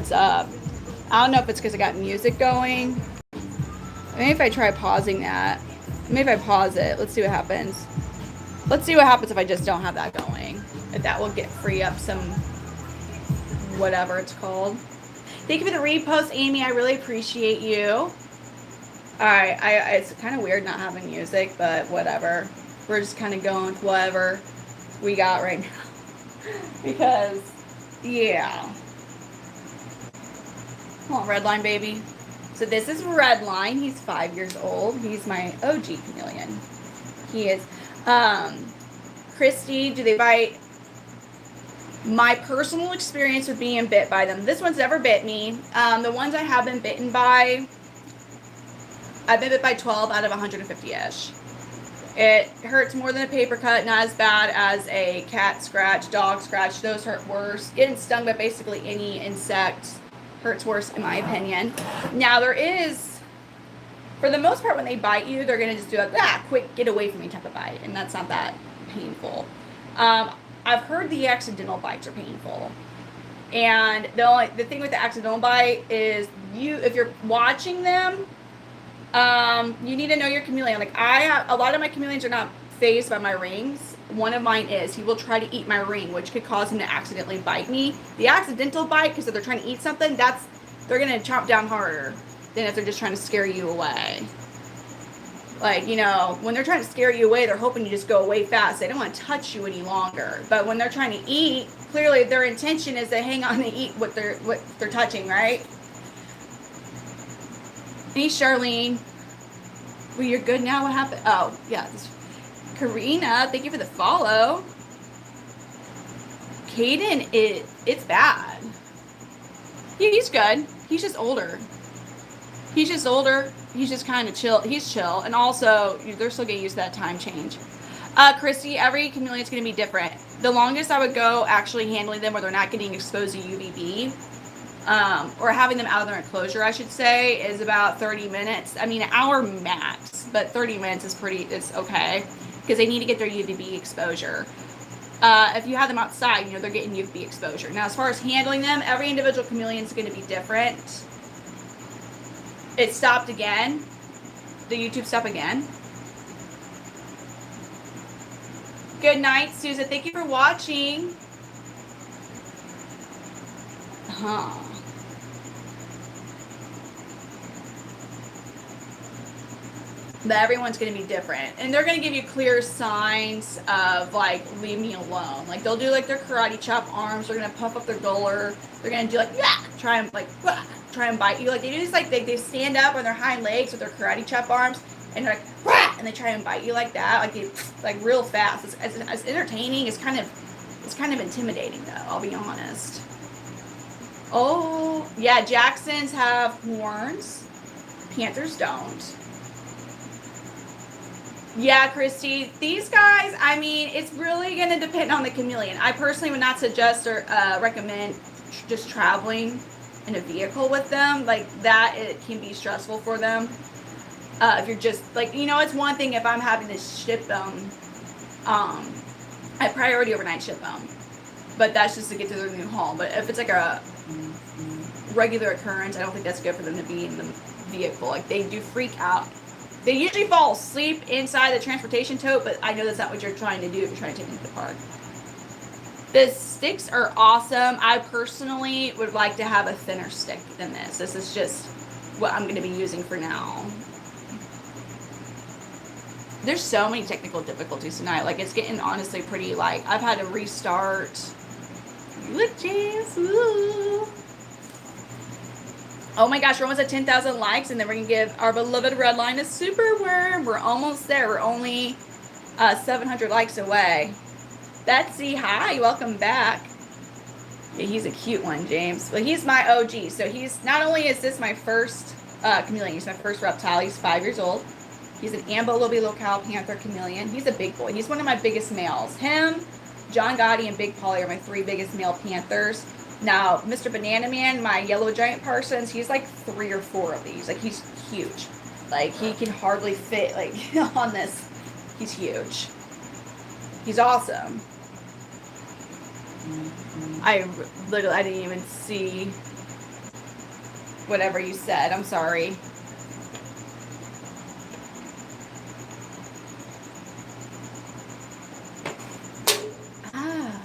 comes up. I don't know if it's because I got music going. Maybe if I try pausing that. Maybe if I pause it. Let's see what happens. Let's see what happens if I just don't have that going. If that will free up some whatever it's called. Thank you for the repost, Amy. I really appreciate you. All right, it's kind of weird not having music, but whatever. We're just kind of going with whatever we got right now. Because, yeah. Come on, Redline baby. So this is Redline. He's 5 years old. He's my OG chameleon. He is. Christy, do they bite? My personal experience with being bit by them. This one's never bit me. The ones I have been bitten by, I've been bit by 12 out of 150-ish. It hurts more than a paper cut, not as bad as a cat scratch, dog scratch. Those hurt worse. Getting stung by basically any insect hurts worse, in my opinion. Now, there is, for the most part, when they bite you, they're going to just do a, quick, get away from me type of bite, and that's not that painful. I've heard the accidental bites are painful. And the thing with the accidental bite is if you're watching them, you need to know your chameleon. Like a lot of my chameleons are not phased by my rings. One of mine is. He will try to eat my ring, which could cause him to accidentally bite me. The accidental bite, because if they're trying to eat something, they're going to chomp down harder than if they're just trying to scare you away. Like, when they're trying to scare you away, they're hoping you just go away fast. They don't want to touch you any longer. But when they're trying to eat, clearly their intention is to hang on and eat what they're touching, right? Hey, Charlene. Well, you're good now? What happened? Oh, yeah. Karina, thank you for the follow. Caden, it's bad. He's good. He's just older. He's just kind of chill. He's chill. And also, they're still getting used to that time change. Christy, every chameleon is going to be different. The longest I would go actually handling them where they're not getting exposed to UVB, or having them out of their enclosure, I should say, is about 30 minutes. I mean, an hour max, but 30 minutes is it's okay because they need to get their UVB exposure. If you have them outside, they're getting UVB exposure. Now, as far as handling them, every individual chameleon is going to be different. It stopped again. The YouTube stopped again. Good night, Susan. Thank you for watching. But everyone's going to be different. And they're going to give you clear signs of, like, leave me alone. Like, they'll do, like, their karate chop arms. They're going to puff up their gular. They're going to do, like, try and bite you. Like, they do this, like, they stand up on their hind legs with their karate chop arms. And they're like, and they try and bite you like that. Like real fast. It's entertaining. It's kind of intimidating, though. I'll be honest. Oh, yeah. Jacksons have horns. Panthers don't. Yeah, Christy, these guys, I mean, it's really going to depend on the chameleon. I personally would not suggest or recommend just traveling in a vehicle with them. Like that, it can be stressful for them. If you're just, like, it's one thing if I'm having to ship them. I priority overnight ship them. But that's just to get to their new home. But if it's like a regular occurrence, I don't think that's good for them to be in the vehicle. Like, they do freak out. They usually fall asleep inside the transportation tote, but I know that's not what you're trying to do if you're trying to take them to the park. The sticks are awesome. I personally would like to have a thinner stick than this. This is just what I'm going to be using for now. There's so many technical difficulties tonight. Like, it's getting honestly pretty, like, I've had to restart. Glitches. Ooh. Oh my gosh, we're almost at 10,000 likes, and then we're going to give our beloved Redline a super worm. We're almost there. We're only 700 likes away. Betsy, hi. Welcome back. Yeah, he's a cute one, James. Well, he's my OG. So he's, not only is this my first chameleon, he's my first reptile. He's 5 years old. He's an Ambo Lobie Locale Panther Chameleon. He's a big boy. He's one of my biggest males. Him, John Gotti, and Big Polly are my 3 biggest male Panthers. Now, Mr. Banana Man, my yellow giant Parsons, he's like 3 or 4 of these. Like, he's huge. Like, he can hardly fit, like, on this. He's huge. He's awesome. I didn't even see whatever you said. I'm sorry. Ah.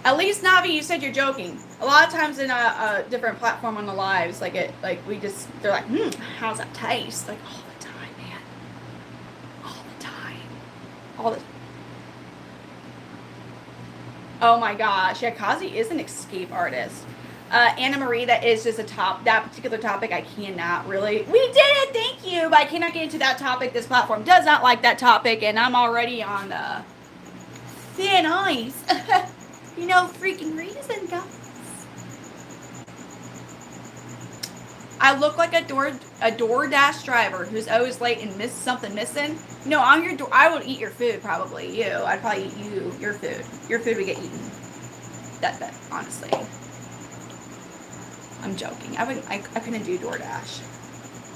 At least, Navi, you said you're joking. A lot of times in a different platform on the lives, like they're like, how's that taste? Like, all the time, man. All the time. Oh my gosh. Yeah, Kazi is an escape artist. Anna Marie, that is just that particular topic I cannot really. We did it, thank you, but I cannot get into that topic. This platform does not like that topic, and I'm already on thin ice. You know, freaking reason, guys. I look like a DoorDash driver who's always late and missing. No, on your door, I would eat your food, probably. I'd probably eat your food. Your food would get eaten. That honestly. I'm joking. I couldn't do DoorDash.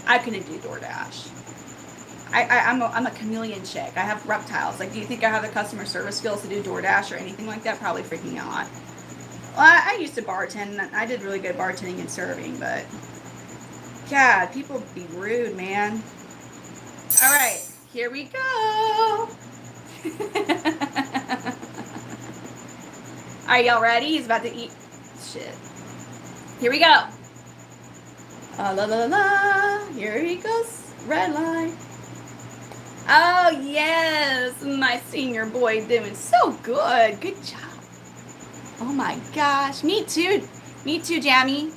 I couldn't do DoorDash. I'm a chameleon chick. I have reptiles. Like, do you think I have the customer service skills to do DoorDash or anything like that? Probably freaking not. Well, I used to bartend. I did really good bartending and serving, but God, people be rude, man. All right, here we go. Are y'all ready? He's about to eat shit. Here we go. La la la. Here he goes. Red line. Oh, yes. My senior boy doing so good. Good job. Oh, my gosh. Me too. Me too, Jamie.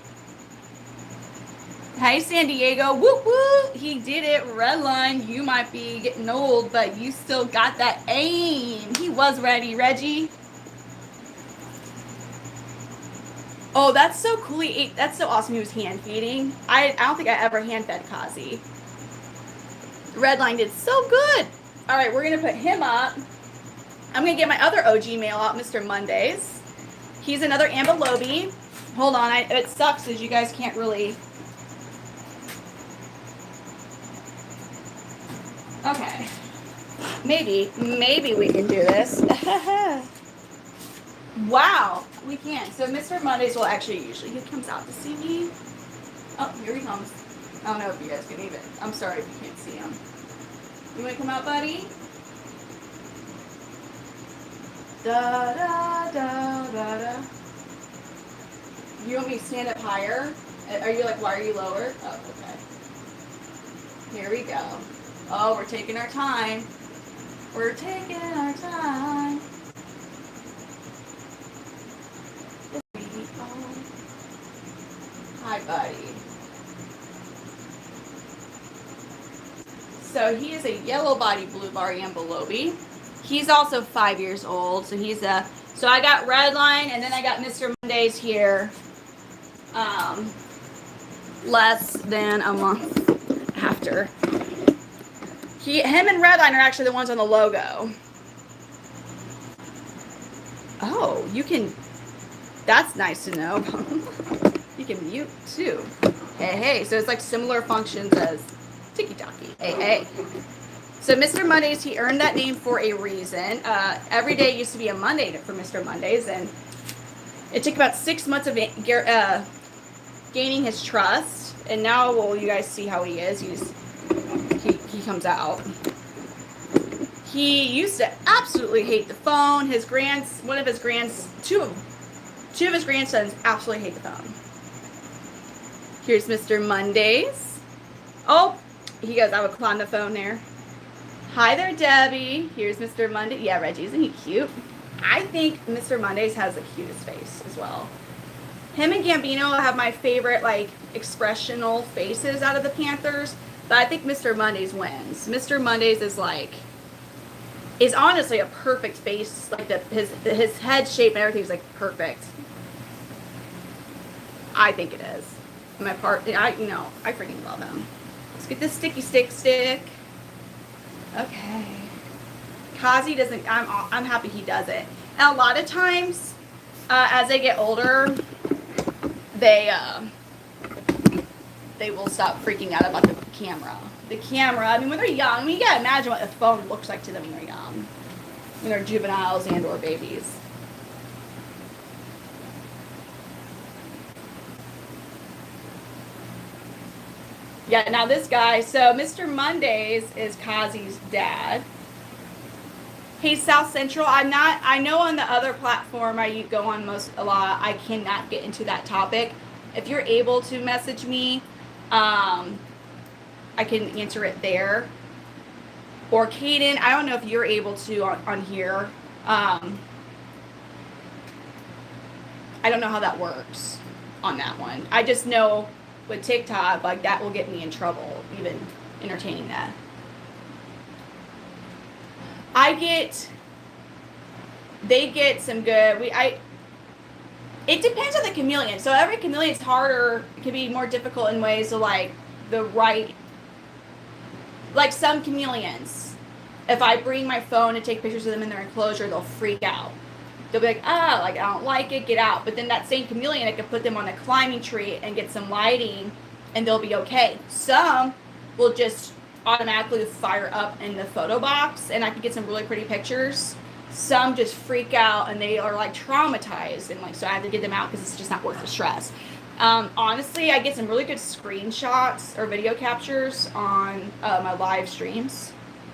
Hey, San Diego. Woo, woo. He did it. Red line. You might be getting old, but you still got that aim. He was ready, Reggie. Oh, that's so cool. He ate. That's so awesome. He was hand feeding. I don't think I ever hand fed Kazi. Redline did so good. All right, we're gonna put him up. I'm gonna get my other OG male out, Mr. Mondays. He's another ambilobi. Hold on, it sucks as you guys can't really. Okay, maybe we can do this. Wow, we can. So Mr. Mondays will actually usually he comes out to see me. Oh, here he comes. I don't know if you guys can even. I'm sorry if you can't see him. You want to come out, buddy? Da da da da da. You want me to stand up higher? Are you like, why are you lower? Oh, okay. Here we go. Oh, we're taking our time. We're taking our time. Hi, buddy. So he is a yellow body blue bar ambilobi. He's also 5 years old. So he's so I got Redline and then I got Mr. Mondays here. Less than a month after. Him and Redline are actually the ones on the logo. Oh, you can, that's nice to know. You can mute too. Hey, so it's like similar functions as Tiki-Taki. Hey. So Mr. Mondays, he earned that name for a reason. Every day used to be a Monday for Mr. Mondays, and it took about 6 months of gaining his trust. And now, well, you guys see how he is. He comes out. He used to absolutely hate the phone. Two of his grandsons absolutely hate the phone. Here's Mr. Mondays. Oh, he goes, I would climb the phone there. Hi there, Debbie. Here's Mr. Monday. Yeah, Reggie, isn't he cute? I think Mr. Mondays has the cutest face as well. Him and Gambino have my favorite, like, expressional faces out of the Panthers, but I think Mr. Mondays wins. Mr. Mondays is honestly a perfect face. Like, his head shape and everything is, like, perfect. I think it is. I freaking love him. Let's get this sticky stick. Okay. Kazi doesn't, I'm happy he does it. And a lot of times, as they get older, they will stop freaking out about the camera. I mean, when they're young, you gotta imagine what the phone looks like to them when they're young. When they're juveniles and or babies. Yeah, now this guy, so Mr. Mondays is Kazi's dad. He's South Central. I know on the other platform I go on a lot, I cannot get into that topic. If you're able to message me, I can answer it there. Or Kaden, I don't know if you're able to on here. I don't know how that works on that one. I just know with TikTok, like that will get me in trouble, even entertaining that. They get some good, it depends on the chameleon. So every chameleon is harder, it can be more difficult in ways of like like some chameleons, if I bring my phone and take pictures of them in their enclosure, they'll freak out. They'll be like, like I don't like it, get out. But then that same chameleon, I could put them on a climbing tree and get some lighting and they'll be okay. Some will just automatically fire up in the photo box and I can get some really pretty pictures. Some just freak out and they are like traumatized and like, so I have to get them out because it's just not worth the stress. Honestly, I get some really good screenshots or video captures on my live streams.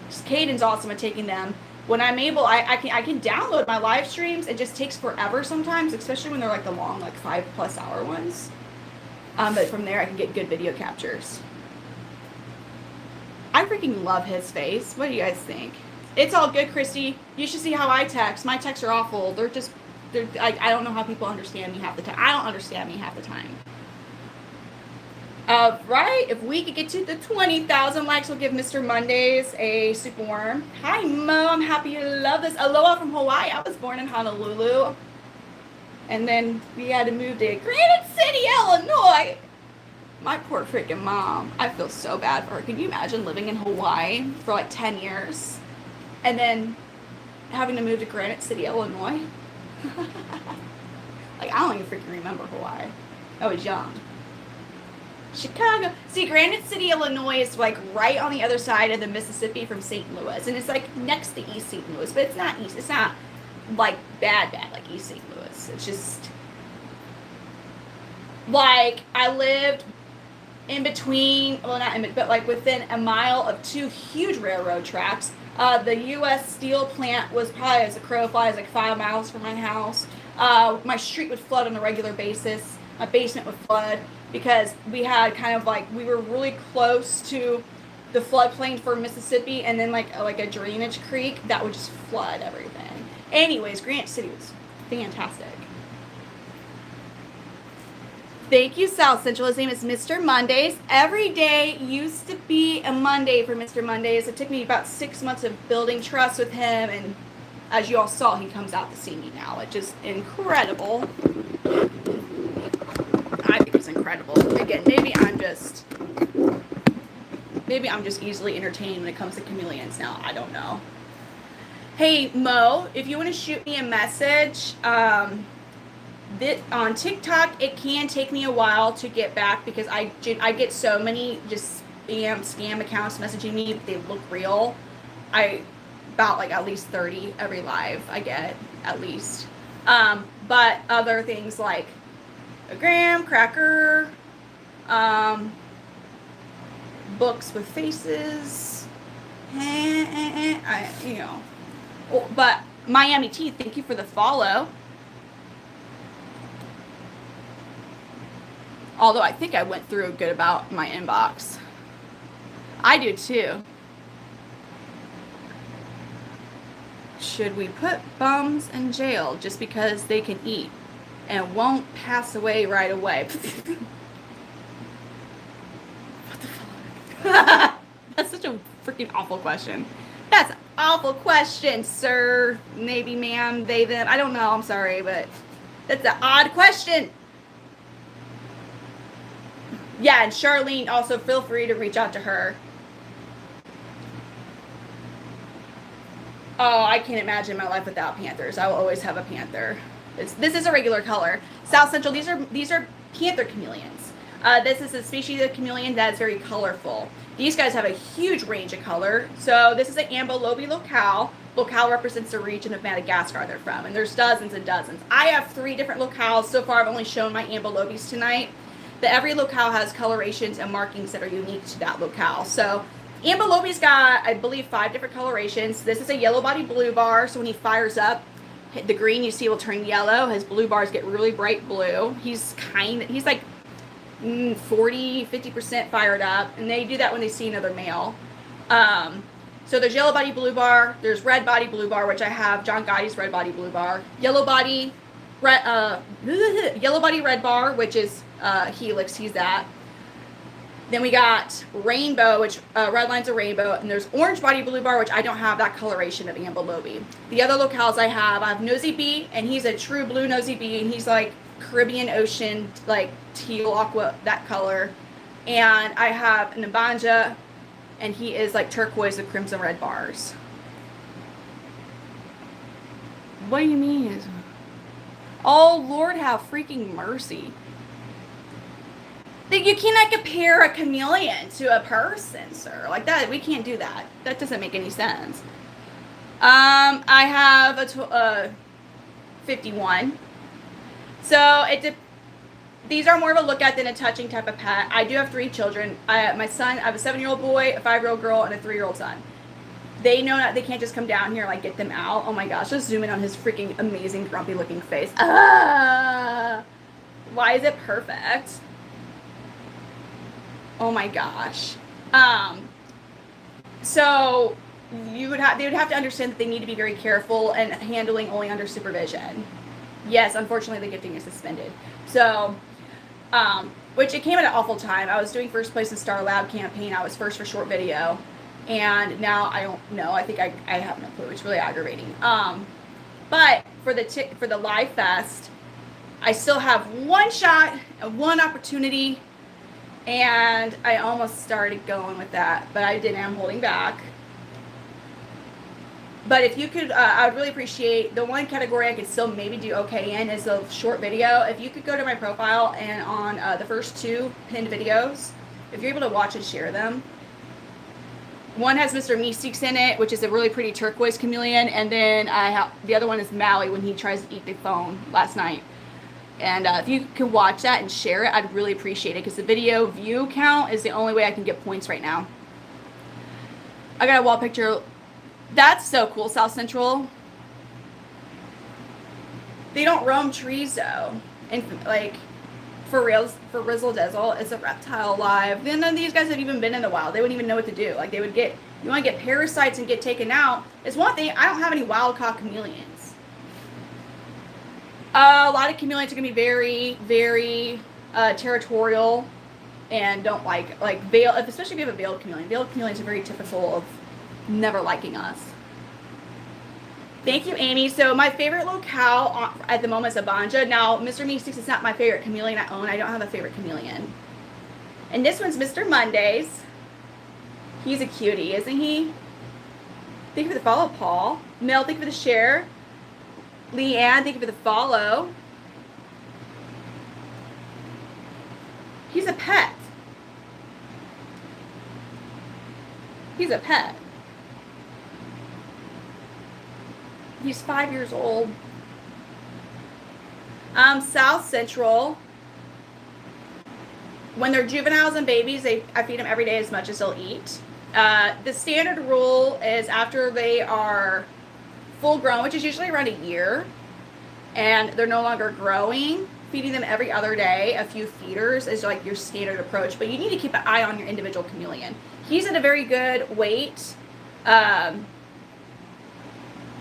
Caden's awesome at taking them. When I'm able, I can download my live streams. It just takes forever sometimes, especially when they're like the long, like 5+ hour ones. But from there, I can get good video captures. I freaking love his face. What do you guys think? It's all good, Christy. You should see how I text. My texts are awful. I don't know how people understand me half the time. I don't understand me half the time. Right? If we could get to the 20,000 likes, we'll give Mr. Mondays a super warm. Hi, Mo. I'm happy you love this. Aloha from Hawaii. I was born in Honolulu. And then we had to move to Granite City, Illinois. My poor freaking mom. I feel so bad for her. Can you imagine living in Hawaii for like 10 years? And then having to move to Granite City, Illinois? Like, I don't even freaking remember Hawaii. I was young. Chicago. See, Granite City, Illinois is like right on the other side of the Mississippi from St. Louis. And it's like next to East St. Louis. But it's not East. It's not like bad like East St. Louis. It's just like I lived in between, well, not in between, but like within a mile of 2 huge railroad tracks. The U.S. Steel plant was probably, as a crow flies, like 5 miles from my house. My street would flood on a regular basis. My basement would flood because we had kind of like, we were really close to the floodplain for Mississippi and then like a drainage creek that would just flood everything. Anyways, Granite City was fantastic. Thank you, South Central. His name is Mr. Mondays. Every day used to be a Monday for Mr. Mondays. It took me about 6 months of building trust with him, and as you all saw, he comes out to see me now. It's just incredible. I think it's incredible. Again, maybe I'm just easily entertained when it comes to chameleons now. I don't know. Hey, Mo, if you want to shoot me a message, on TikTok, it can take me a while to get back because I get so many just scam accounts messaging me, but they look real. About like at least 30 every live I get, at least. But other things like a graham cracker, books with faces, but Miami Tea, thank you for the follow. Although I think I went through good about my inbox. I do too. Should we put bums in jail just because they can eat and won't pass away right away? What the fuck? That's such a freaking awful question. That's an awful question, sir. Maybe, ma'am, they, them. I don't know. I'm sorry, but that's an odd question. Yeah, and Charlene, also feel free to reach out to her. Oh, I can't imagine my life without panthers. I will always have a panther. This is a regular color. South Central, these are panther chameleons. This is a species of chameleon that is very colorful. These guys have a huge range of color. So this is an Ambilobe locale. Locale represents the region of Madagascar they're from, and there's dozens and dozens. I have 3 different locales. So far, I've only shown my Ambilobes tonight. But every locale has colorations and markings that are unique to that locale. So Ambelobi's got, I believe, 5 different colorations. This is a yellow body blue bar, so when he fires up, the green you see will turn yellow. His blue bars get really bright blue. He's like 40-50% fired up, and they do that when they see another male. So there's yellow body blue bar, there's red body blue bar, which I have John Gotti's red body blue bar, yellow body red bar, which is Helix. He's that. Then we got rainbow, which red lines are rainbow, and there's orange body blue bar, which I don't have that coloration of Ambelobi. The other locales I have Nosy Bee, and he's a true blue Nosy Bee, and he's like Caribbean Ocean, like teal aqua, that color. And I have Nabanja, and he is like turquoise with crimson red bars. What do you mean? Oh, Lord have freaking mercy. You cannot compare a chameleon to a person, sir. Like that, we can't do that. That doesn't make any sense. I have a 51. So these are more of a look at than a touching type of pet. I do have 3 children. My son, I have a 7-year-old boy, a 5-year-old girl, and a 3-year-old son. They know that they can't just come down here and like get them out. Oh my gosh, just zoom in on his freaking amazing grumpy looking face. Why is it perfect? Oh my gosh. So they would have to understand that they need to be very careful and handling only under supervision. Yes, unfortunately the gifting is suspended. So, which it came at an awful time. I was doing first place in Star Lab campaign. I was first for short video, and now I don't know. I think I have no clue. It's really aggravating. But for the Live Fest, I still have 1 shot and 1 opportunity. And I almost started going with that, but I didn't. I'm holding back. But if you could, I would really appreciate, the one category I could still maybe do okay in is a short video. If you could go to my profile and on the first 2 pinned videos, if you're able to watch and share them. One has Mr. Meeseeks in it, which is a really pretty turquoise chameleon. And then the other one is Maui when he tries to eat the phone last night. And if you can watch that and share it, I'd really appreciate it, because the video view count is the only way I can get points right now. I got a wall picture. That's so cool, South Central. They don't roam trees though. And like, for reals, for Rizzle Dizzle, it's a reptile alive. None of these guys have even been in the wild. They wouldn't even know what to do. Like, you want to get parasites and get taken out. It's one thing. I don't have any wild caught chameleons. A lot of chameleons are going to be very, very territorial and don't like veil, especially if you have a veiled chameleon. Veiled chameleons are very typical of never liking us. Thank you, Amy. So my favorite locale at the moment is Abanja. Now, Mr. Meeseeks is not my favorite chameleon I own. I don't have a favorite chameleon. And this one's Mr. Mondays. He's a cutie, isn't he? Thank you for the follow, Paul. Mel, thank you for the share. Leanne, thank you for the follow. He's a pet. He's a pet. He's 5 years old. South Central. When they're juveniles and babies, I feed them every day as much as they'll eat. The standard rule is after they are full grown, which is usually around a year, and they're no longer growing, feeding them every other day, a few feeders is like your standard approach. But you need to keep an eye on your individual chameleon. He's at a very good weight.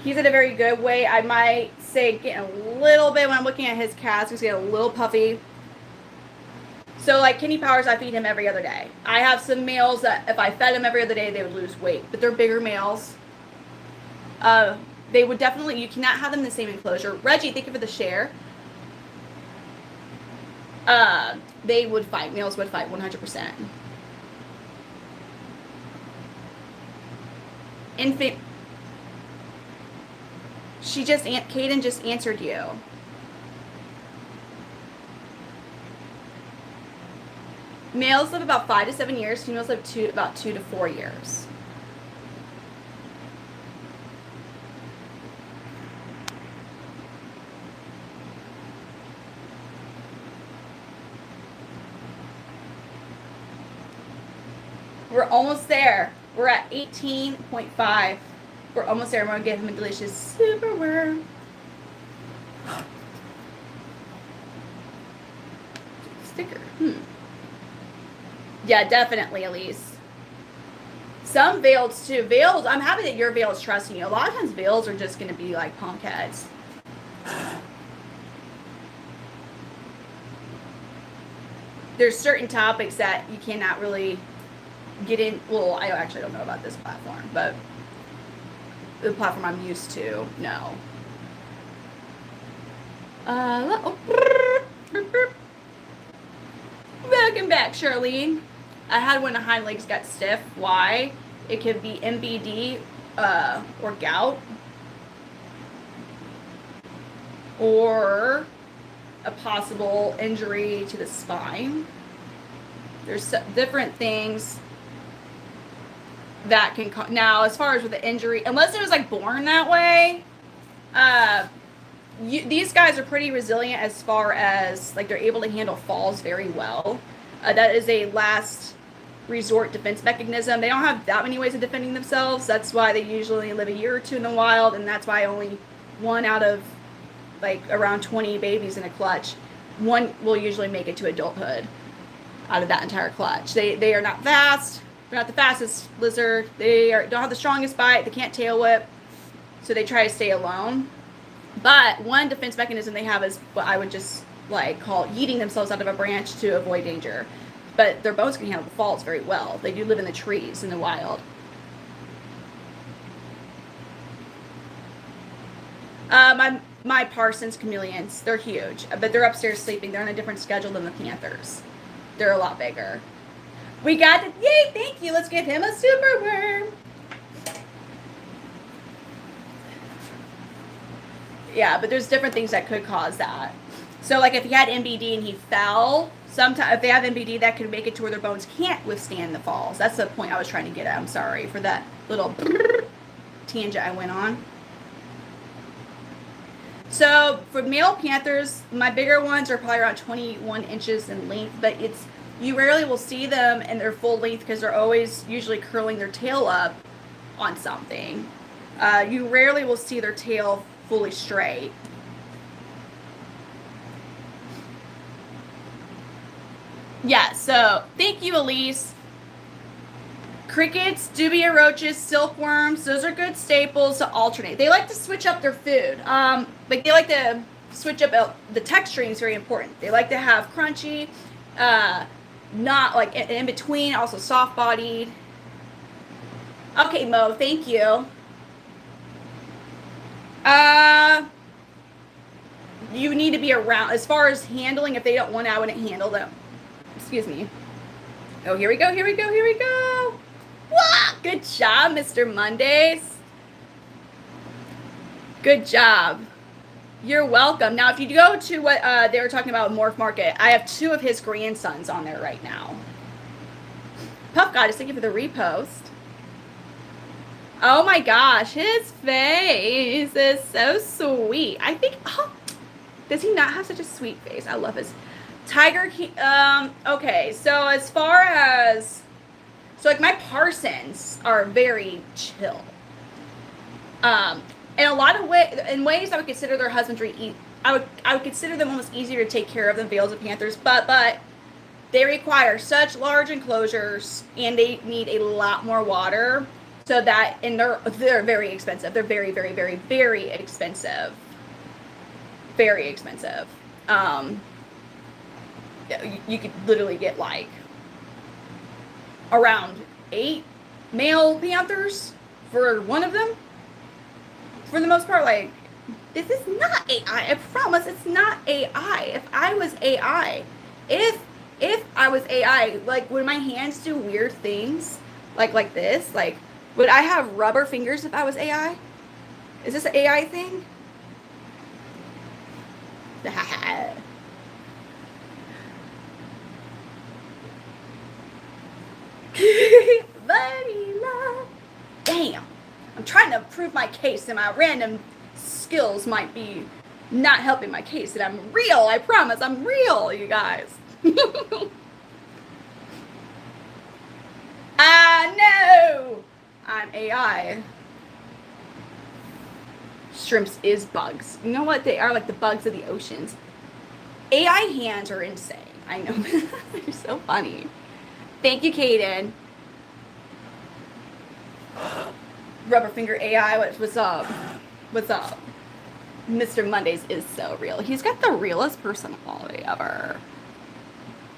He's at a very good weight. I might say getting a little bit, when I'm looking at his calves, he's getting a little puffy. So like Kenny Powers, I feed him every other day. I have some males that if I fed them every other day, they would lose weight, but they're bigger males. They would definitely, you cannot have them in the same enclosure. Reggie, thank you for the share. They would fight. Males would fight 100%. Infant. Kaden just answered you. Males live about 5 to 7 years. Females live about 2 to 4 years. We're almost there. We're at 18.5. We're almost there. I'm going to give him a delicious super worm. Sticker. Yeah, definitely, Elise. Some veils too. Veils, I'm happy that your veil is trusting you. A lot of times veils are just going to be like punk heads. There's certain topics that you cannot really get in. Well, I actually don't know about this platform, but the platform I'm used to, no. Welcome back, Charlene. I had when the hind legs got stiff. Why? It could be MBD or gout, or a possible injury to the spine. There's different things that can now, as far as with the injury, unless it was like born that way, these guys are pretty resilient as far as like they're able to handle falls very well. That is a last resort defense mechanism. They don't have that many ways of defending themselves. That's why they usually live a year or two in the wild, and that's why only one out of like around 20 babies in a clutch, one will usually make it to adulthood out of that entire clutch. They are not fast. They're not the fastest lizard. They don't have the strongest bite. They can't tail whip, so they try to stay alone. But one defense mechanism they have is what I would just like call yeeting themselves out of a branch to avoid danger. But their bones can handle the falls very well. They do live in the trees in the wild. My Parsons chameleons, they're huge, but they're upstairs sleeping. They're on a different schedule than the Panthers. They're a lot bigger. We got it. Yay, thank you. Let's give him a super worm. Yeah, but there's different things that could cause that. So like if he had MBD and he fell, sometimes if they have MBD, that could make it to where their bones can't withstand the falls. That's the point I was trying to get at. I'm sorry for that little tangent I went on. So for male panthers, my bigger ones are probably around 21 inches in length, but you rarely will see them in their full length because they're always usually curling their tail up on something. You rarely will see their tail fully straight. Yeah, so thank you, Elise. Crickets, dubia roaches, silkworms, those are good staples to alternate. They like to switch up their food. Like they like to switch up, the texturing is very important. They like to have crunchy, not like in between, also soft bodied. Okay, Mo, thank you. You need to be around. As far as handling, if they don't want, I wouldn't handle them. Excuse me. Oh, here we go, here we go, here we go. Wow, good job, Mr. Mondays. Good job. You're welcome. Now, if you go to what they were talking about Morph Market, I have 2 of his grandsons on there right now. Puff Goddess, thank you for the repost. Oh my gosh, his face is so sweet. I think, does he not have such a sweet face? I love his tiger. Okay, so as far as, so like my Parsons are very chill. In a lot of ways I would consider their husbandry, I would consider them almost easier to take care of than veils of panthers, but they require such large enclosures and they need a lot more water. So that, and they're very expensive. They're very, very, very, very expensive. Very expensive. You could literally get like around 8 male panthers for one of them. For the most part, like, this is not AI. I promise it's not AI. If I was AI, if I was AI, like, would my hands do weird things like this? Like, would I have rubber fingers if I was AI? Is this an AI thing? Damn. I'm trying to prove my case and my random skills might be not helping my case. And I'm real. I promise. I'm real, you guys. No! I'm AI. Shrimps is bugs. You know what? They are like the bugs of the oceans. AI hands are insane. I know. They're so funny. Thank you, Kaden. Rubberfinger AI, what's up? What's up? Mr. Mondays is so real. He's got the realest personality ever.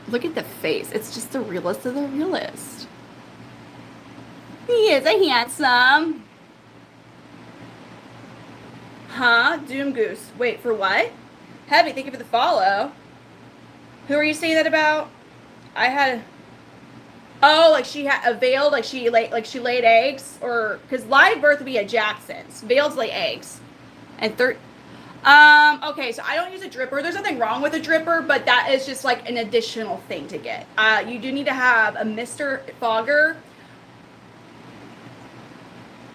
Look at the face. It's just the realest of the realest. He is a handsome. Huh? Doom Goose. Wait, for what? Heavy, thank you for the follow. Who are you saying that about? I had... Oh, like she had a veiled, like she laid eggs, or because live birth would be a Jackson's. Veiled lay eggs, and okay, so I don't use a dripper. There's nothing wrong with a dripper, but that is just like an additional thing to get. You do need to have a Mr. Fogger.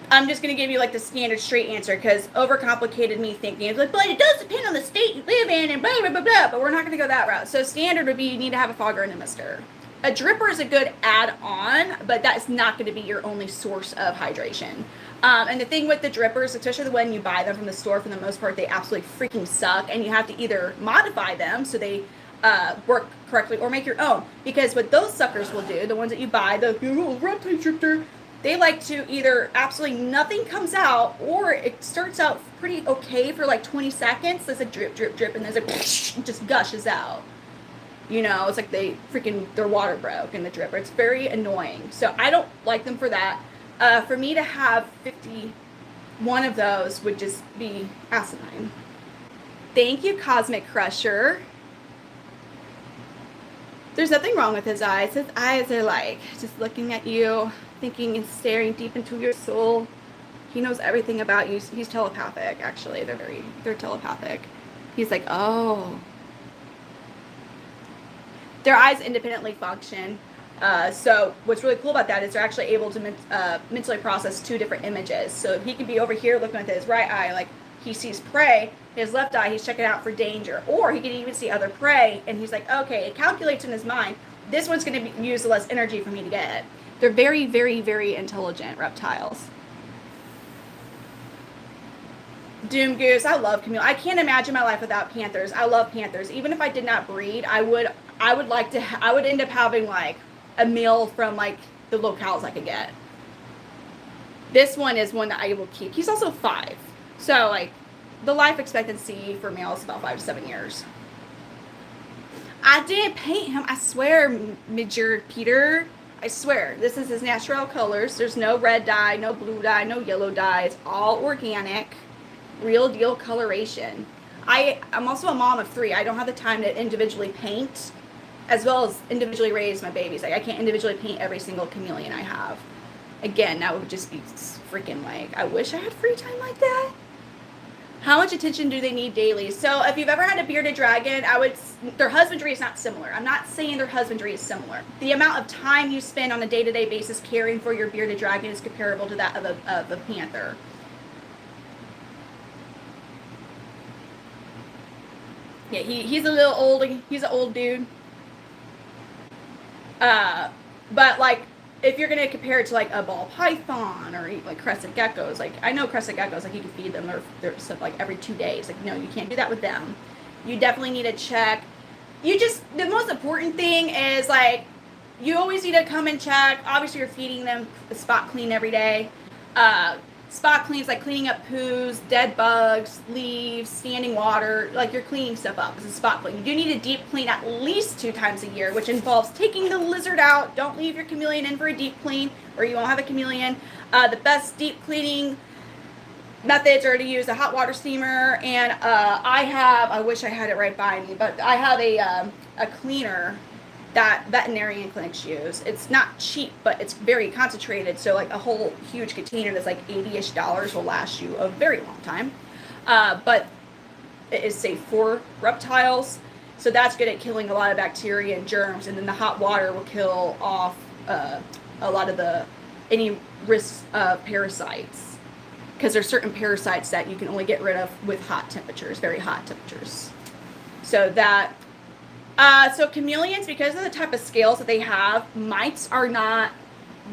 I'm just gonna give you like the standard straight answer because overcomplicated me thinking it's like, but it does depend on the state you live in and blah blah blah blah. But we're not gonna go that route. So standard would be you need to have a fogger and a mister. A dripper is a good add-on, but that's not going to be your only source of hydration. And the thing with the drippers, especially when you buy them from the store, for the most part, they absolutely freaking suck. And you have to either modify them so they work correctly or make your own. Because what those suckers will do, the ones that you buy, the little reptile dripper, they like to either absolutely nothing comes out or it starts out pretty okay for like 20 seconds. There's a drip, drip, drip, and there's a it just gushes out. You know, it's like their water broke in the dripper. It's very annoying. So I don't like them for that. For me to have 51 of those would just be asinine. Thank you, Cosmic Crusher. There's nothing wrong with his eyes. His eyes are like just looking at you, thinking and staring deep into your soul. He knows everything about you. He's telepathic, actually. They're telepathic. He's like, oh. Their eyes independently function. So what's really cool about that is they're actually able to mentally process two different images. So he can be over here looking with his right eye, like he sees prey. His left eye, he's checking out for danger. Or he can even see other prey, and he's like, okay, it calculates in his mind, this one's going to use less energy for me to get. They're very, very, very intelligent reptiles. Doom Goose, I love chameleon. I can't imagine my life without panthers. I love panthers. Even if I did not breed, I would end up having like a meal from like the locales I could get. This one is one that I will keep. He's also 5. So like the life expectancy for males is about 5 to 7 years. I didn't paint him. I swear, Major Peter. I swear. This is his natural colors. There's no red dye, no blue dye, no yellow dye. It's all organic. Real deal coloration. I'm also a mom of 3. I don't have the time to individually paint as well as individually raise my babies. Like I can't individually paint every single chameleon I have. Again, that would just be freaking like, I wish I had free time like that. How much attention do they need daily? So if you've ever had a bearded dragon, their husbandry is not similar. I'm not saying their husbandry is similar. The amount of time you spend on a day-to-day basis caring for your bearded dragon is comparable to that of a panther. Yeah, he's a little old. He's an old dude. But like, if you're gonna compare it to like a ball python or like crested geckos, like I know crested geckos, like you can feed them they're stuff like every 2 days. Like no, you can't do that with them. You definitely need to check. The most important thing is like, you always need to come and check. Obviously, you're feeding them spot clean every day. Spot cleans like cleaning up poos, dead bugs, leaves, standing water, like you're cleaning stuff up. It's a spot clean. You do need a deep clean at least 2 times a year, which involves taking the lizard out. Don't leave your chameleon in for a deep clean or you won't have a chameleon. The best deep cleaning methods are to use a hot water steamer, and I wish I had it right by me, but I have a cleaner that veterinarian clinics use. It's not cheap, but it's very concentrated. So like a whole huge container that's like $80-ish will last you a very long time. But it is safe for reptiles. So that's good at killing a lot of bacteria and germs. And then the hot water will kill off a lot of any risks of parasites. Because there's certain parasites that you can only get rid of with hot temperatures, very hot temperatures. So chameleons, because of the type of scales that they have, mites are not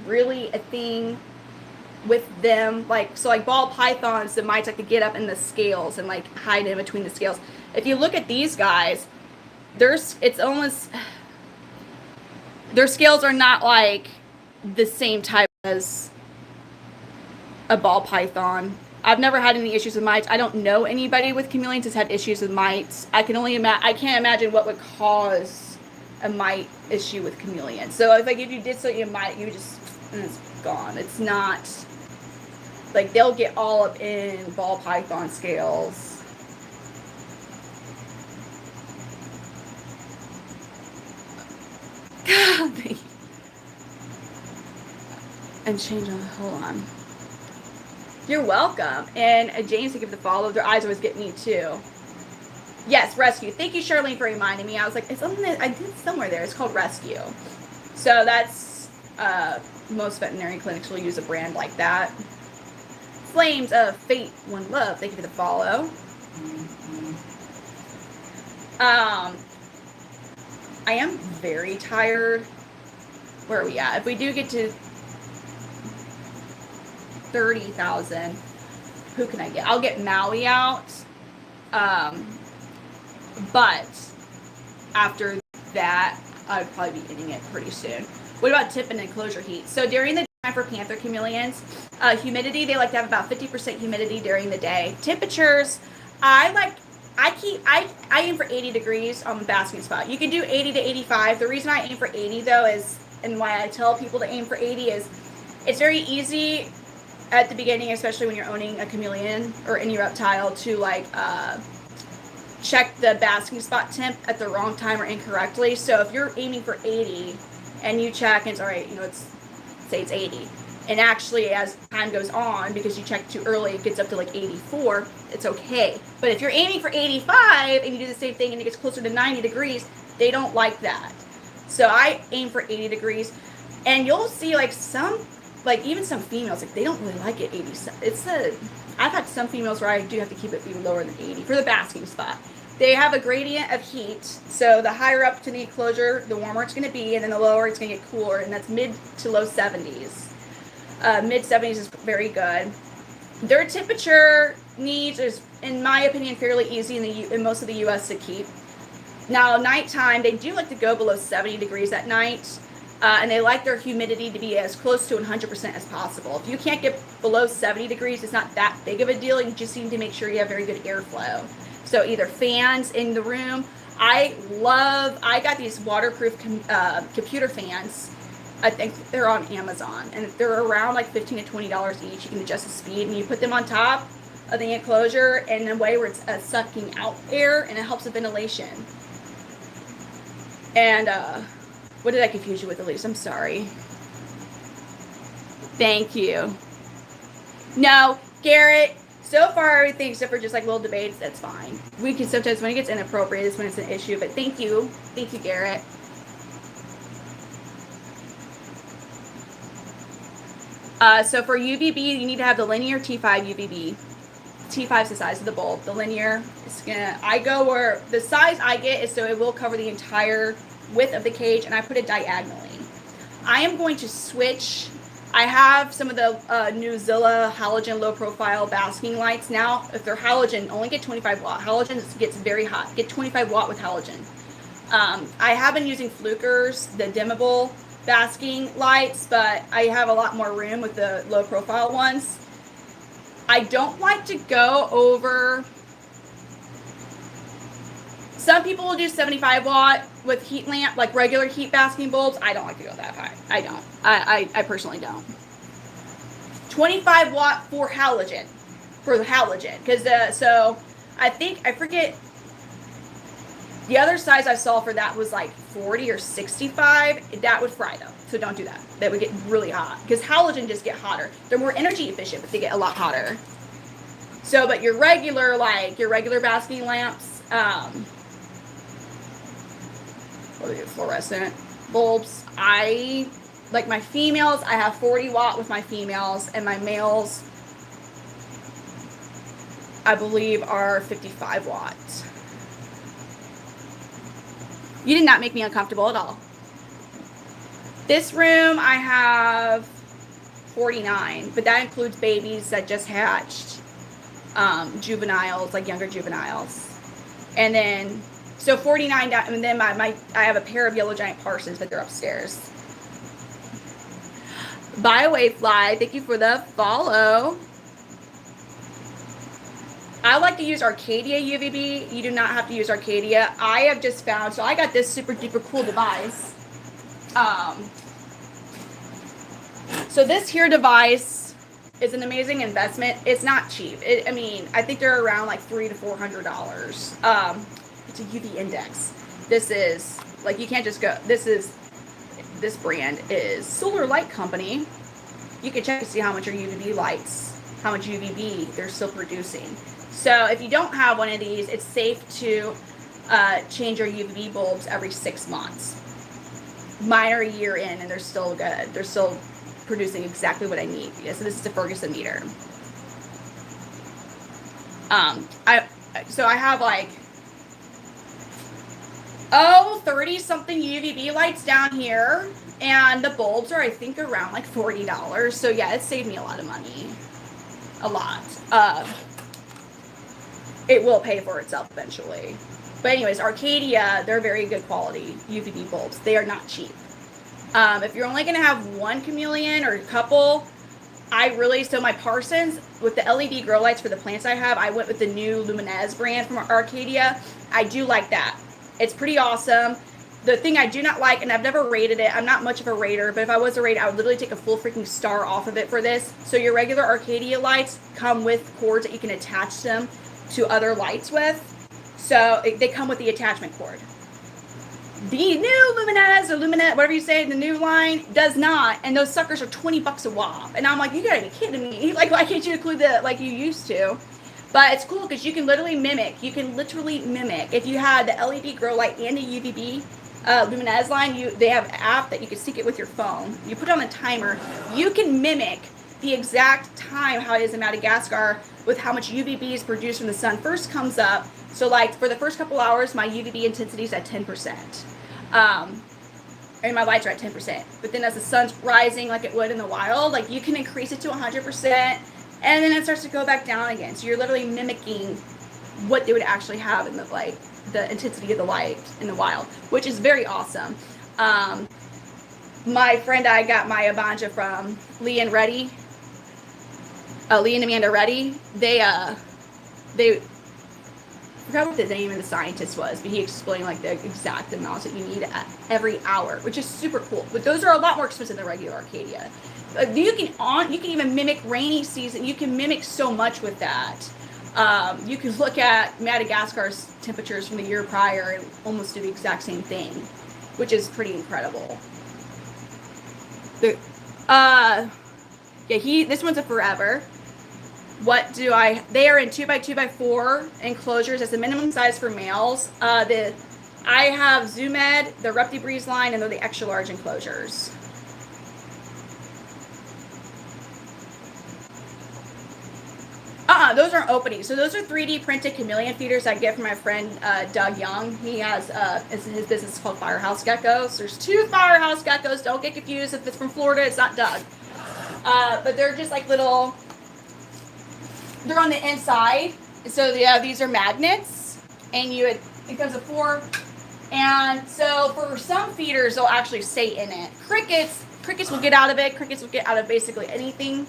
really a thing with them. Like, so like ball pythons, the mites like to get up in the scales and like hide in between the scales. If you look at these guys, it's almost, their scales are not like the same type as a ball python. I've never had any issues with mites. I don't know anybody with chameleons that's had issues with mites. I can't imagine what would cause a mite issue with chameleons. So if like if you did something a mite, you just, and it's gone. It's not like they'll get all up in ball python scales. God. And change on, hold on. You're welcome. And James to give the follow. Their eyes always get me too. Yes, rescue. Thank you, Charlene, for reminding me. I was like, it's something that I did somewhere there. It's called rescue. So that's most veterinary clinics will use a brand like that. Flames of Fate, One Love. Thank you for the follow. I am very tired. Where are we at? If we do get to 30,000, who can I get? I'll get Maui out. But after that, I'd probably be eating it pretty soon. What about tip and enclosure heat? So during the time for Panther Chameleons, humidity, they like to have about 50% humidity during the day. Temperatures, I aim for 80 degrees on the basking spot. You can do 80 to 85. The reason I aim for 80 though is, and why I tell people to aim for 80 is, it's very easy at the beginning, especially when you're owning a chameleon or any reptile, to like check the basking spot temp at the wrong time or incorrectly. So if you're aiming for 80 and you check and it's all right, say it's 80, and actually as time goes on, because you checked too early, it gets up to like 84, it's okay. But if you're aiming for 85 and you do the same thing and it gets closer to 90 degrees, they don't like that. So I aim for 80 degrees, and you'll see like even some females, like they don't really like it 80. I've had some females where I do have to keep it even lower than 80 for the basking spot. They have a gradient of heat, so the higher up to the enclosure, the warmer it's going to be, and then the lower it's going to get cooler, and that's mid to low 70s. Mid 70s is very good. Their temperature needs is, in my opinion, fairly easy in most of the U.S. to keep. Now, nighttime, they do like to go below 70 degrees at night. And they like their humidity to be as close to 100% as possible. If you can't get below 70 degrees, it's not that big of a deal. You just need to make sure you have very good airflow. So either fans in the room. I got these waterproof computer fans. I think they're on Amazon. And they're around like $15 to $20 each. You can adjust the speed, and you put them on top of the enclosure in a way where it's sucking out air, and it helps with ventilation. And, what did I confuse you with, Elise? I'm sorry. Thank you. No, Garrett, so far everything except for just like little debates, that's fine. We can sometimes, when it gets inappropriate, is when it's an issue, but thank you. Thank you, Garrett. So for UVB, you need to have the linear T5 UVB. T5 is the size of the bulb. The linear is I go where the size I get is so it will cover the entire width of the cage, and I put it diagonally. I am going to switch. I have some of the new Zilla halogen low profile basking lights now. If they're halogen, only get 25 watt. Halogen gets very hot. Get 25 watt with halogen. I have been using Flukers, the dimmable basking lights, but I have a lot more room with the low profile ones. I don't like to go over. Some people will do 75 watt with heat lamp, like regular heat basking bulbs. I don't like to go that high. I don't. I personally don't. 25 watt for halogen. For the halogen. Because, so, I forget. The other size I saw for that was like 40 or 65. That would fry them. So don't do that. That would get really hot. Because halogen just get hotter. They're more energy efficient, but they get a lot hotter. So, but your regular basking lamps, fluorescent bulbs, like my females, I have 40 watt with my females, and my males, I believe, are 55 watts. You did not make me uncomfortable at all. This room I have 49, but that includes babies that just hatched, juveniles, like younger juveniles. And then, so 49 down, and then I have a pair of yellow giant Parsons, but they're upstairs. Byway Fly, thank you for the follow. I like to use Arcadia UVB. You do not have to use Arcadia. I have just found, so I got this super duper cool device. So this here device is an amazing investment. It's not cheap. I mean, I think they're around like $300 to $400. It's a UV index. This is like, you can't just go, this brand is Solar Light Company. You can check to see how much your UVB lights, how much UVB they're still producing. So if you don't have one of these, it's safe to change your UVB bulbs every 6 months. Mine are a year in and they're still good. They're still producing exactly what I need. Yeah, so this is the Ferguson meter. I have like 30 something UVB lights down here, and the bulbs are I think around like $40. So yeah, it saved me a lot of money. A lot. It will pay for itself eventually. But anyways, Arcadia, they're very good quality UVB bulbs. They are not cheap. If you're only going to have one chameleon or a couple, so my Parsons, with the LED grow lights for the plants I have, I went with the new Luminez brand from Arcadia. I do like that. It's pretty awesome. The thing I do not like, and I've never rated it, I'm not much of a rater, but if I was a rater, I would literally take a full freaking star off of it for this. So your regular Arcadia lights come with cords that you can attach them to other lights with. So they come with the attachment cord. The new Luminez or Luminette, whatever you say, the new line does not, and those suckers are $20 a wop. And I'm like, you gotta be kidding me! Like, why can't you include that like you used to? But it's cool because you can literally mimic. You can literally mimic. If you had the LED grow light and the UVB Luminez line, they have an app that you can sync it with your phone. You put it on a timer. You can mimic the exact time how it is in Madagascar with how much UVB is produced when the sun first comes up. So like for the first couple hours, my UVB intensity is at 10%. And my lights are at 10%. But then as the sun's rising like it would in the wild, like you can increase it to 100%, and then it starts to go back down again. So you're literally mimicking what they would actually have in the intensity of the light in the wild, which is very awesome. My friend, I got my Abanja from Lee and Amanda Reddy. They I forgot what the name of the scientist was, but he explained like the exact amounts that you need every hour, which is super cool. But those are a lot more expensive than regular Arcadia. You can even mimic rainy season. You can mimic so much with that. You can look at Madagascar's temperatures from the year prior and almost do the exact same thing, which is pretty incredible. This one's a forever. They are in 2x2x4 enclosures as the minimum size for males. I have Zoomed, the Repti Breeze line, and they're the extra large enclosures. Those aren't opening. So those are 3D printed chameleon feeders I get from my friend Doug Young. He has his business is called Firehouse Geckos. There's 2 Firehouse Geckos. Don't get confused. If it's from Florida, it's not Doug. But they're just like little. They're on the inside. So yeah, these are magnets, and it comes with 4. And so for some feeders, they'll actually stay in it. Crickets will get out of it. Crickets will get out of basically anything.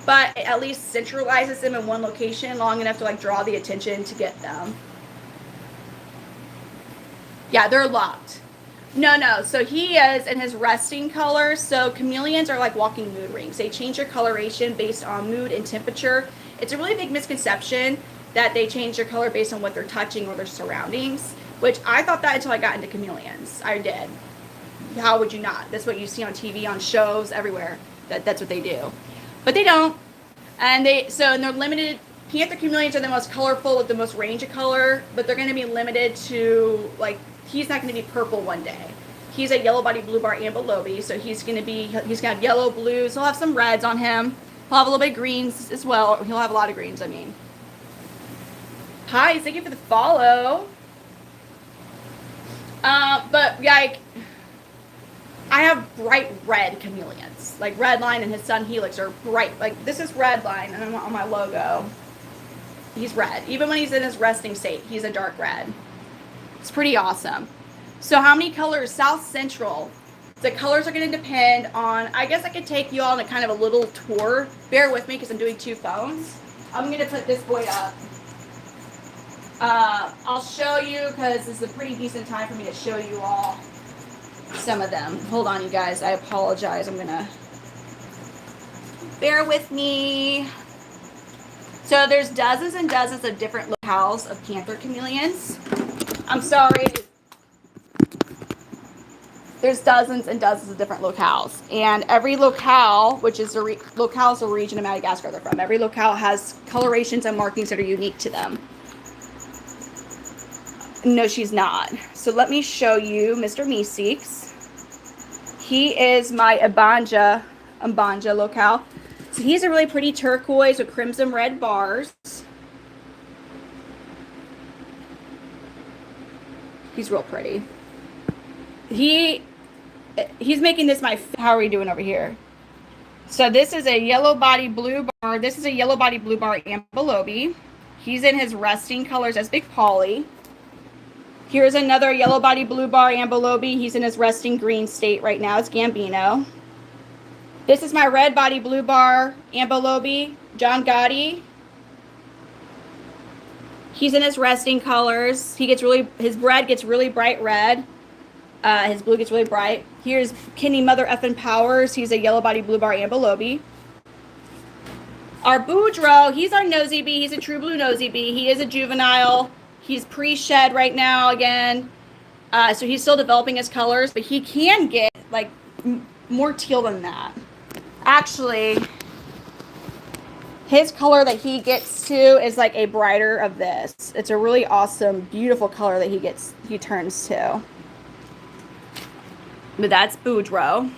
But it at least centralizes them in one location long enough to like draw the attention to get them. Yeah, they're locked. No. So he is in his resting color. So chameleons are like walking mood rings. They change their coloration based on mood and temperature. It's a really big misconception that they change their color based on what they're touching or their surroundings, which I thought that until I got into chameleons. I did. How would you not? That's what you see on TV, on shows, everywhere. That's what they do. But they don't. And they're limited. Panther Chameleons are the most colorful with the most range of color, but they're going to be limited to, like, he's not going to be purple one day. He's a yellow body blue bar ambilobe, so he's going to have yellow, blues. He'll have some reds on him. He'll have a little bit of greens as well. He'll have a lot of greens, I mean. Hi, thank you for the follow. But, like, I have bright red chameleons. Like Redline and his son Helix are bright. Like this is Redline, and I'm on my logo. He's red. Even when he's in his resting state, he's a dark red. It's pretty awesome. So how many colors? South Central. The colors are going to depend on, I guess I could take you all on a kind of a little tour. Bear with me because I'm doing 2 phones. I'm going to put this boy up. I'll show you because this is a pretty decent time for me to show you all some of them. Hold on, you guys. I apologize. I'm going to... Bear with me. So there's dozens and dozens of different locales of Panther Chameleons. I'm sorry. There's dozens and dozens of different locales. And every locale, which is locale is a region of Madagascar they're from, every locale has colorations and markings that are unique to them. No, she's not. So let me show you Mr. Meeseeks. He is my Abanja locale. So he's a really pretty turquoise with crimson red bars. He's real pretty. He's making this my... How are we doing over here? So this is a yellow body blue bar. This is a yellow body blue bar ambelobe. He's in his resting colors as Big Polly. Here's another yellow body blue bar ambelobe. He's in his resting green state right now. It's Gambino. This is my red body blue bar ambelobe, John Gotti. He's in his resting colors. His red gets really bright red. His blue gets really bright. Here's Kenny Mother Effin' Powers. He's a yellow body blue bar ambelobe. Our Boudreaux, he's our nosy bee. He's a true blue nosy bee. He is a juvenile. He's pre-shed right now again. So he's still developing his colors, but he can get like more teal than that. Actually, his color that he gets to is like a brighter of this. It's a really awesome, beautiful color that he turns to. But that's Boudreaux.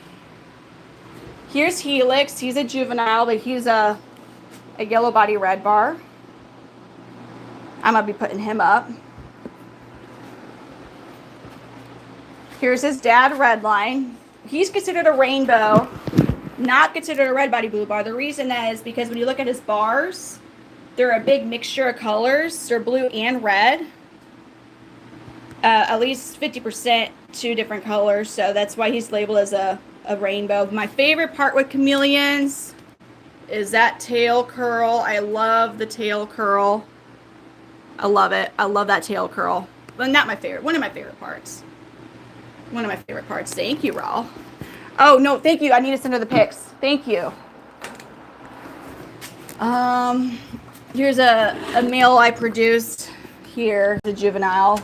Here's Helix. He's a juvenile, but he's a yellow body red bar. I'm going to be putting him up. Here's his dad, Redline. He's considered a rainbow, not considered a red body blue bar. The reason is because when you look at his bars, they're a big mixture of colors. They're blue and red. At least 50% 2 different colors, so that's why he's labeled as a rainbow. My favorite part with chameleons is that tail curl. I love the tail curl. I love it. I love that tail curl. Well, not my favorite. One of my favorite parts. One of my favorite parts. Thank you, Raul. Oh, no, thank you. I need to send her the pics. Thank you. Here's a male I produced here, the juvenile.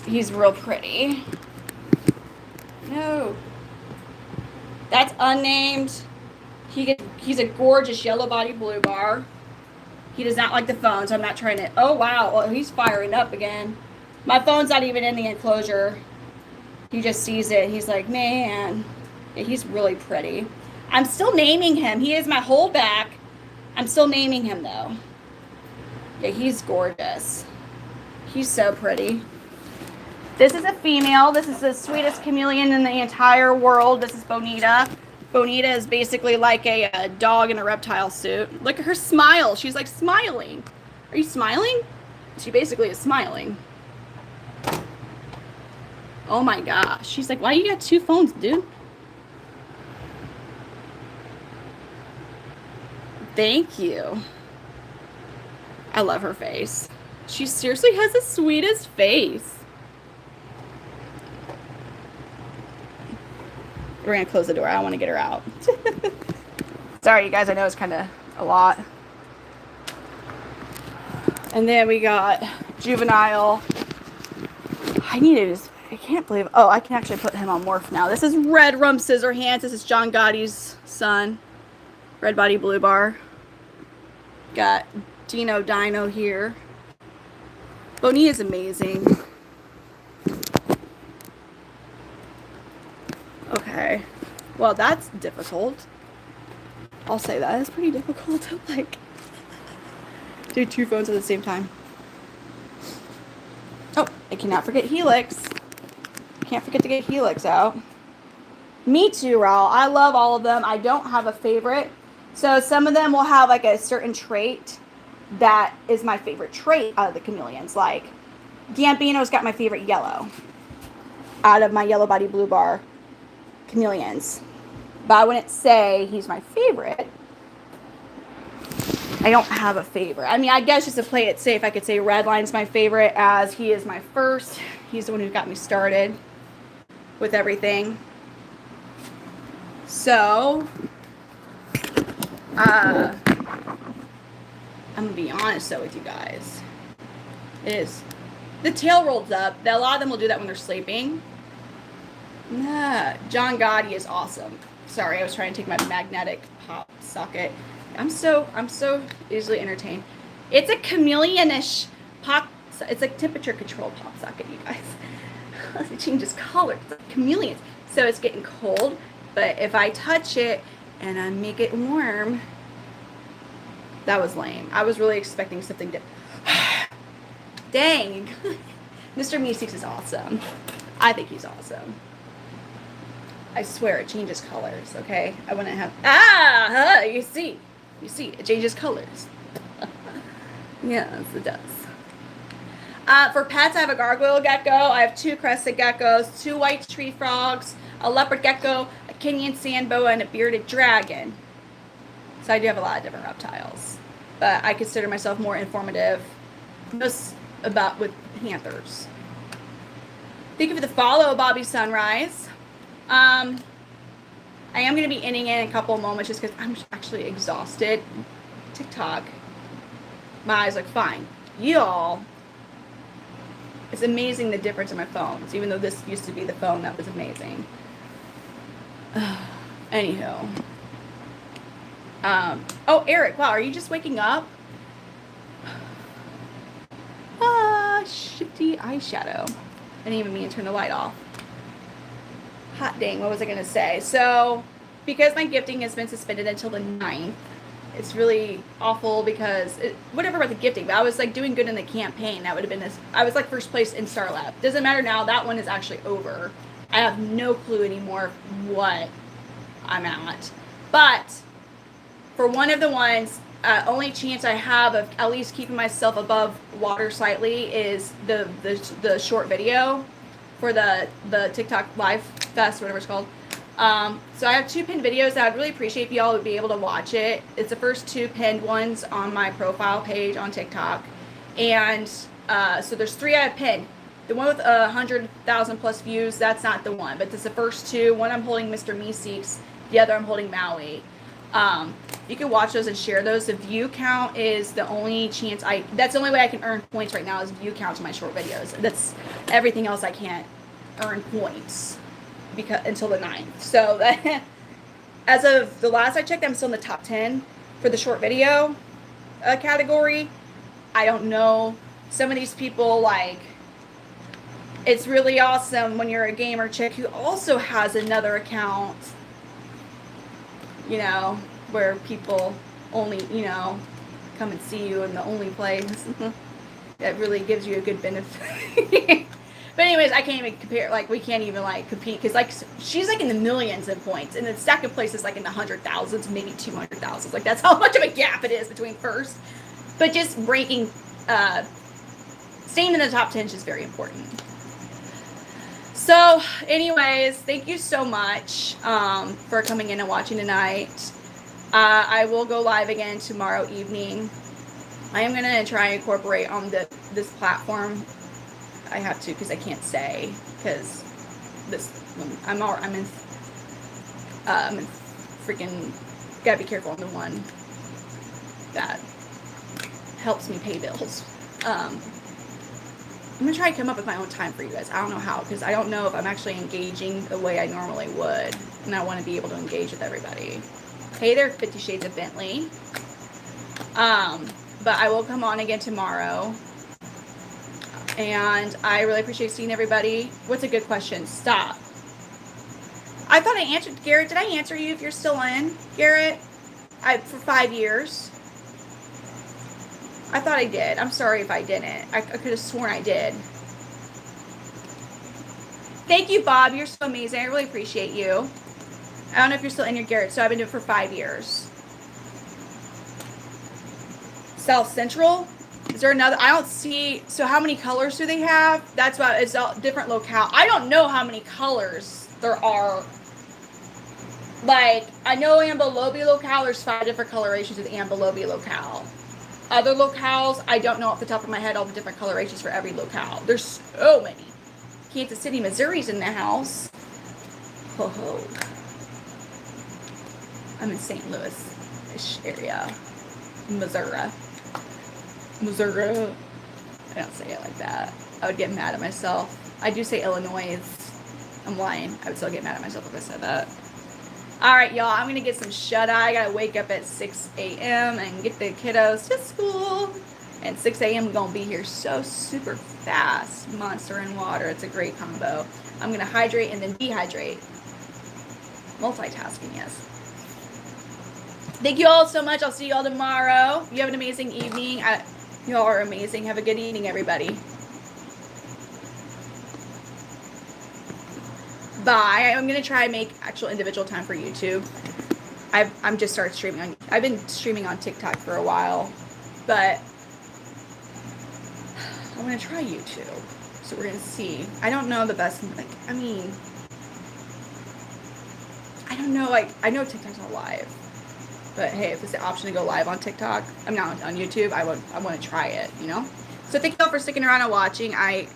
He's real pretty. No. That's unnamed. He's a gorgeous yellow body blue bar. He does not like the phone, so I'm not trying to... Oh, wow. Oh, he's firing up again. My phone's not even in the enclosure. He just sees it. He's like, man. Yeah, he's really pretty. I'm still naming him. He is my holdback. I'm still naming him, though. Yeah, he's gorgeous. He's so pretty. This is a female. This is the sweetest chameleon in the entire world. This is Bonita. Bonita is basically like a dog in a reptile suit. Look at her smile. She's like smiling. Are you smiling? She basically is smiling. Oh my gosh. She's like, why you got 2 phones, dude? Thank you. I love her face. She seriously has the sweetest face. We're going to close the door. I don't want to get her out. Sorry, you guys. I know it's kind of a lot. And then we got juvenile. I can't believe. Oh, I can actually put him on morph now. This is Red Rum Scissorhands. This is John Gotti's son. Red body blue bar. Got Dino here. Bonnie is amazing. Okay. Well, that's difficult. I'll say that. It's pretty difficult to, like, do 2 phones at the same time. Oh, I cannot forget Helix. Can't forget to get Helix out. Me too, Raul. I love all of them. I don't have a favorite. So some of them will have like a certain trait that is my favorite trait out of the chameleons. Like Gambino's got my favorite yellow out of my yellow body blue bar chameleons. But I wouldn't say he's my favorite. I don't have a favorite. I mean, I guess just to play it safe, I could say Redline's my favorite as he is my first. He's the one who got me started with everything. So, I'm going to be honest though with you guys. It is. The tail rolls up. A lot of them will do that when they're sleeping. Nah, John Gotti is awesome. Sorry, I was trying to take my magnetic pop socket. I'm so easily entertained. It's a chameleonish pop. It's a temperature controlled pop socket, you guys. It changes color. It's like chameleons. So it's getting cold, but if I touch it and I make it warm, that was lame. I was really expecting something to. Dang, Mr. Meeseeks is awesome. I think he's awesome. I swear it changes colors. Okay, I wouldn't have. You see, it changes colors. Yes, it does. For pets, I have a gargoyle gecko. I have 2 crested geckos, 2 white tree frogs, a leopard gecko, a Kenyan sand boa, and a bearded dragon. So I do have a lot of different reptiles, but I consider myself more informative, most about with panthers. Thank you for the follow, Bobby Sunrise. I am going to be ending in a couple of moments just because I'm actually exhausted. TikTok. My eyes look fine. Y'all. It's amazing the difference in my phones, even though this used to be the phone that was amazing. Anywho. Oh, Eric, wow, are you just waking up? Shifty eyeshadow. I didn't even mean to turn the light off. Hot dang, what was I going to say? So, because my gifting has been suspended until the 9th, it's really awful because, whatever about the gifting, but I was like doing good in the campaign. That would have been this, I was like first place in Star Lab. Doesn't matter now, that one is actually over. I have no clue anymore what I'm at. But, for one of the ones, only chance I have of at least keeping myself above water slightly is the short video for the TikTok Live Fest, whatever it's called. So I have 2 pinned videos that I'd really appreciate if y'all would be able to watch it. It's the first 2 pinned ones on my profile page on TikTok. And so there's 3 I have pinned. The one with 100,000 plus views, that's not the one. But it's the first 2. One I'm holding Mr. Meeseeks. The other I'm holding Maui. You can watch those and share those. The view count is the only chance that's the only way I can earn points right now is view count to my short videos. That's everything else I can't earn points until the 9th. So that, as of the last I checked, I'm still in the top 10 for the short video category. I don't know. Some of these people, like, it's really awesome when you're a gamer chick who also has another account, you know, where people only, you know, come and see you in the only place. That really gives you a good benefit. But anyways, I can't even compare, like, we can't even, like, compete, because, like, she's, like, in the millions of points, and the second place is, like, in the 100,000s, maybe 200,000s. Like, that's how much of a gap it is between first. But just breaking, staying in the top 10 is just very important. So, anyways, thank you so much for coming in and watching tonight. I will go live again tomorrow evening. I am going to try and incorporate on this platform. I have to because I can't say because I'm in freaking gotta be careful on the one that helps me pay bills. I'm gonna try to come up with my own time for you guys. I don't know how, because I don't know if I'm actually engaging the way I normally would, and I want to be able to engage with everybody. Hey there, 50 Shades of Bentley. But I will come on again tomorrow. And I really appreciate seeing everybody. What's a good question? Stop. I thought I answered, Garrett. Did I answer you if you're still in, Garrett? For 5 years. I thought I did. I'm sorry if I didn't. I could have sworn I did. Thank you, Bob. You're so amazing. I really appreciate you. I don't know if you're still in your Garrett. So I've been doing it for 5 years. South Central. Is there another? I don't see. So how many colors do they have? That's why it's all different locale. I don't know how many colors there are. Like, I know Ambelobi locale, there's 5 different colorations of the Ambelobi locale. Other locales, I don't know off the top of my head all the different colorations for every locale. There's so many. Kansas City, Missouri's in the house. Ho ho. I'm in St. Louis-ish area. Missouri. I don't say it like that. I would get mad at myself. I do say Illinois. I'm lying. I would still get mad at myself if I said that. All right, y'all. I'm going to get some shut-eye. I got to wake up at 6 a.m. and get the kiddos to school. And 6 a.m. we're going to be here so super fast. Monster and water. It's a great combo. I'm going to hydrate and then dehydrate. Multitasking, yes. Thank you all so much. I'll see you all tomorrow. You have an amazing evening. You all are amazing. Have a good evening, everybody. Bye. I'm going to try and make actual individual time for YouTube. I'm just started streaming. I've been streaming on TikTok for a while, but I'm going to try YouTube. So we're going to see. I don't know the best, I don't know, I know TikTok's not live, but hey, if it's the option to go live on TikTok, I'm not on YouTube, I want to try it, you know? So thank you all for sticking around and watching. I'm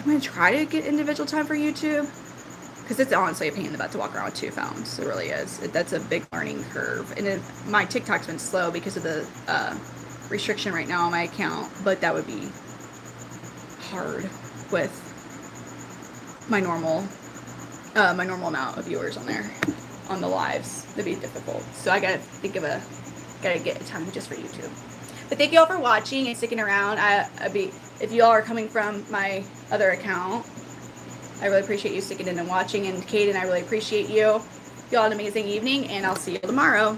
going to try to get individual time for YouTube, because it's honestly a pain in the butt to walk around with 2 phones. It really is. That's a big learning curve. And my TikTok's been slow because of the restriction right now on my account, but that would be hard with my normal amount of viewers on there, on the lives. That'd be difficult. So I gotta get time just for YouTube. But thank you all for watching and sticking around. If you all are coming from my other account, I really appreciate you sticking in and watching. And Kaden, I really appreciate you. You all have an amazing evening, and I'll see you tomorrow.